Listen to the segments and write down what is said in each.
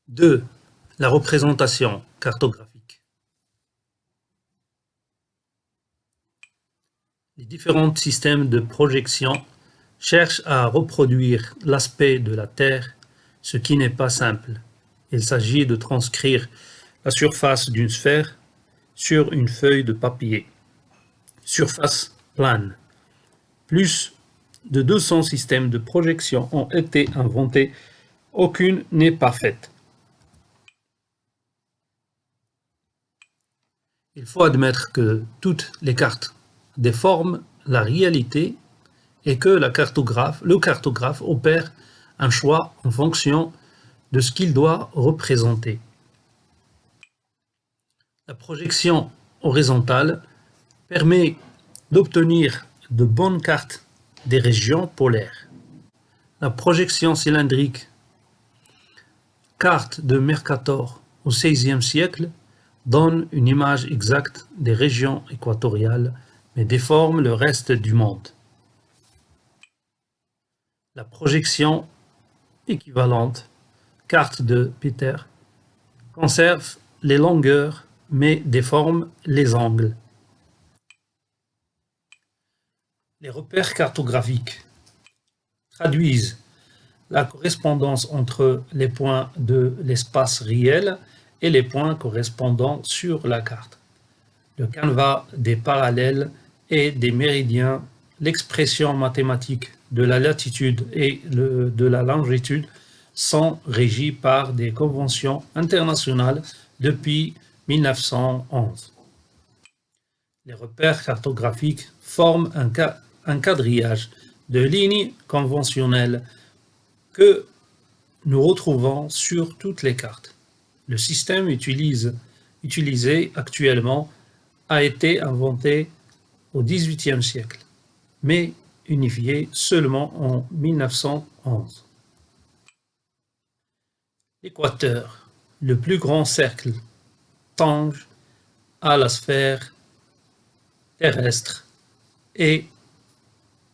2. La représentation cartographique. Les différents systèmes de projection cherchent à reproduire l'aspect de la Terre, ce qui n'est pas simple. Il s'agit de transcrire la surface d'une sphère sur une feuille de papier. Surface plane. Plus de 200 systèmes de projection ont été inventés, aucune n'est parfaite. Il faut admettre que toutes les cartes déforment la réalité et que le cartographe opère un choix en fonction de ce qu'il doit représenter. La projection horizontale permet d'obtenir de bonnes cartes des régions polaires. La projection cylindrique, carte de Mercator au XVIe siècle, donne une image exacte des régions équatoriales, mais déforme le reste du monde. La projection équivalente, carte de Peter, conserve les longueurs, mais déforme les angles. Les repères cartographiques traduisent la correspondance entre les points de l'espace réel et les points correspondants sur la carte. Le canevas des parallèles et des méridiens, l'expression mathématique de la latitude et de la longitude sont régis par des conventions internationales depuis 1911. Les repères cartographiques forment un quadrillage de lignes conventionnelles que nous retrouvons sur toutes les cartes. Le système utilisé actuellement a été inventé au XVIIIe siècle, mais unifié seulement en 1911. L'équateur, le plus grand cercle, tange à la sphère terrestre et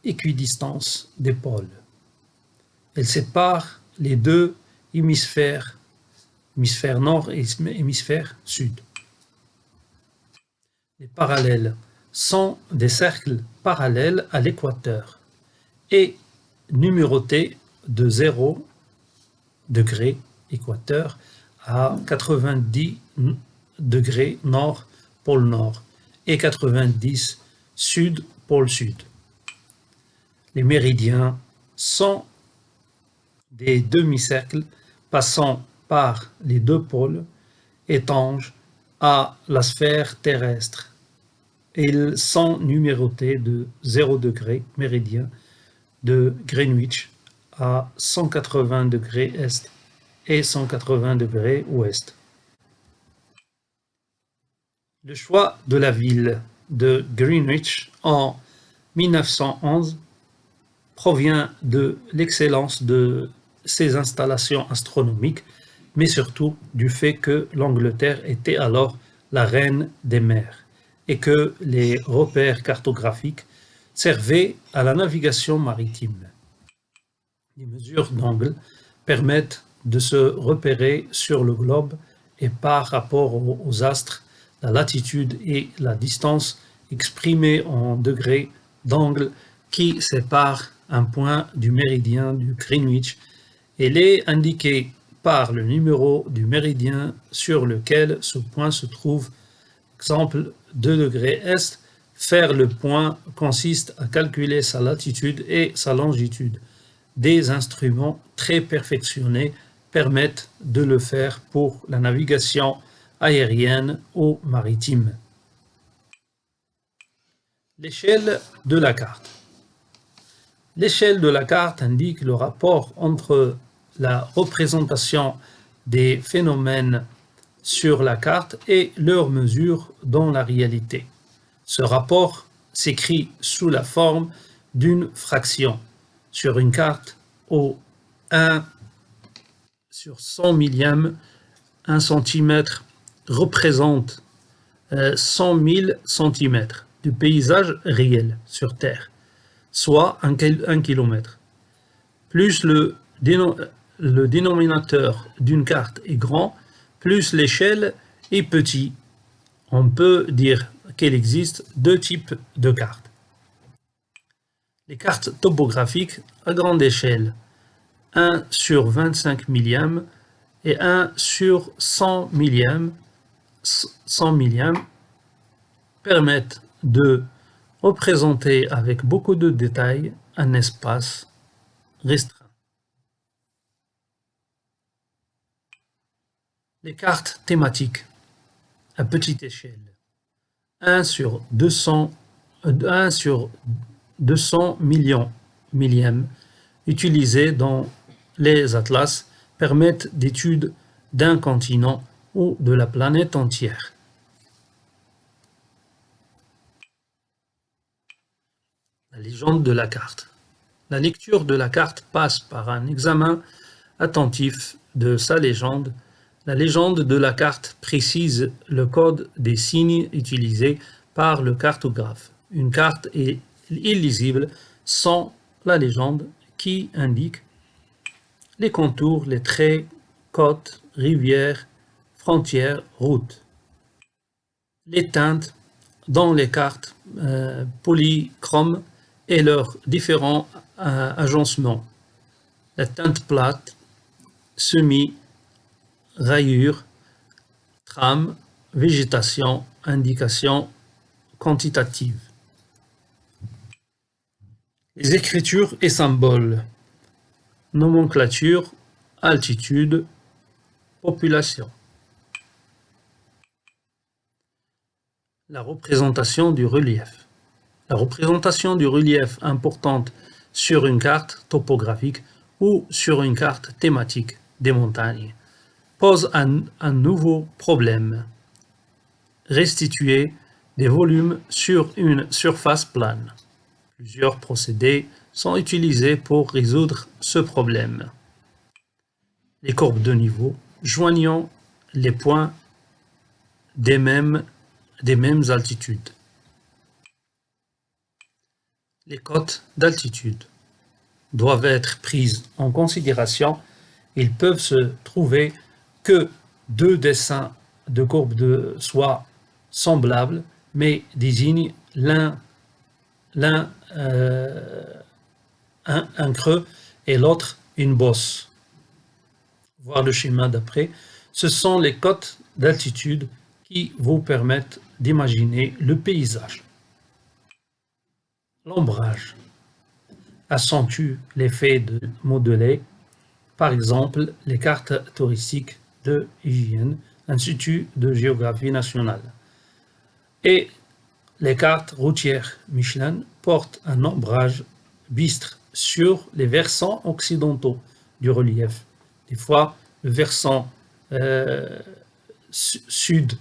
équidistance des pôles. Elle sépare les deux hémisphères, hémisphère nord et hémisphère sud. Les parallèles sont des cercles parallèles à l'équateur et numérotés de 0 degré équateur à 90 degrés nord, pôle nord, et 90 sud, pôle sud. Les méridiens sont des demi-cercles passant par les deux pôles et tangent à la sphère terrestre. Ils sont numérotés de 0 degré méridien de Greenwich à 180 degrés est et 180 degrés ouest. Le choix de la ville de Greenwich en 1911 provient de l'excellence de ses installations astronomiques, mais surtout du fait que l'Angleterre était alors la reine des mers et que les repères cartographiques servaient à la navigation maritime. Les mesures d'angle permettent de se repérer sur le globe et par rapport aux astres, la latitude et la distance exprimées en degrés d'angle qui séparent un point du méridien du Greenwich. Elle est indiquée par le numéro du méridien sur lequel ce point se trouve. Exemple, 2 degrés est. Faire le point consiste à calculer sa latitude et sa longitude. Des instruments très perfectionnés permettent de le faire pour la navigation aérienne ou maritime. L'échelle de la carte. L'échelle de la carte indique le rapport entre la représentation des phénomènes sur la carte et leur mesure dans la réalité. Ce rapport s'écrit sous la forme d'une fraction. Sur une carte, au 1 sur 100 millième, 1 cm représente 100 000 cm du paysage réel sur Terre, soit 1 km. Plus le le dénominateur d'une carte est grand, plus l'échelle est petite. On peut dire qu'il existe deux types de cartes. Les cartes topographiques à grande échelle, 1 sur 25 millième et 1 sur 100 millième, permettent de représenter avec beaucoup de détails un espace restreint. Les cartes thématiques à petite échelle, 1 sur 200 millions millièmes utilisés dans les atlas permettent d'études d'un continent ou de la planète entière. La légende de la carte. La lecture de la carte passe par un examen attentif de sa légende. La légende de la carte précise le code des signes utilisés par le cartographe. Une carte est illisible sans la légende qui indique les contours, les traits, côtes, rivières, frontières, routes. Les teintes dans les cartes polychromes et leurs différents agencements. La teinte plate, semi, rayures, trame, végétation, indication quantitative. Les écritures et symboles. Nomenclature, altitude, population. La représentation du relief. La représentation du relief importante sur une carte topographique ou sur une carte thématique des montagnes pose un nouveau problème. Restituer des volumes sur une surface plane. Plusieurs procédés sont utilisés pour résoudre ce problème. Les courbes de niveau joignant les points des mêmes altitudes. Les cotes d'altitude doivent être prises en considération. Ils peuvent se trouver que deux dessins de courbes soient semblables, mais désignent un creux et l'autre une bosse. Voir le schéma d'après. Ce sont les cotes d'altitude qui vous permettent d'imaginer le paysage. L'ombrage accentue l'effet de modeler, par exemple les cartes touristiques de IGN, Institut de géographie nationale. Et les cartes routières Michelin portent un ombrage bistre sur les versants occidentaux du relief. Des fois, le versant sud,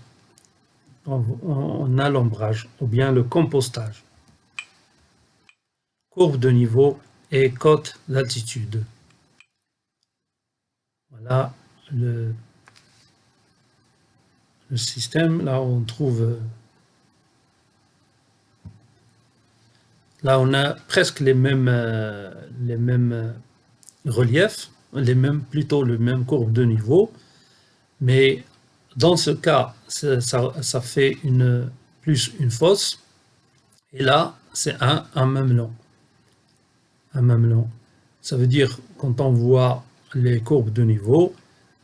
on a l'ombrage, ou bien le compostage. Courbe de niveau et cote d'altitude. Voilà le système. Là, on trouve... Là, on a presque les mêmes reliefs, plutôt les mêmes courbes de niveau, mais dans ce cas, ça fait plus une fosse, et là, c'est un mamelon. Un mamelon. Ça veut dire, quand on voit les courbes de niveau,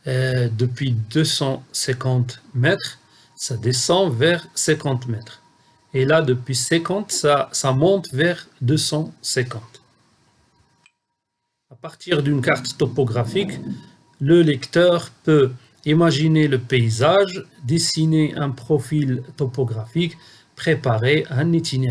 depuis 250 mètres, ça descend vers 50 mètres. Et là, depuis 50, ça monte vers 250. À partir d'une carte topographique, le lecteur peut imaginer le paysage, dessiner un profil topographique, préparer un itinéraire.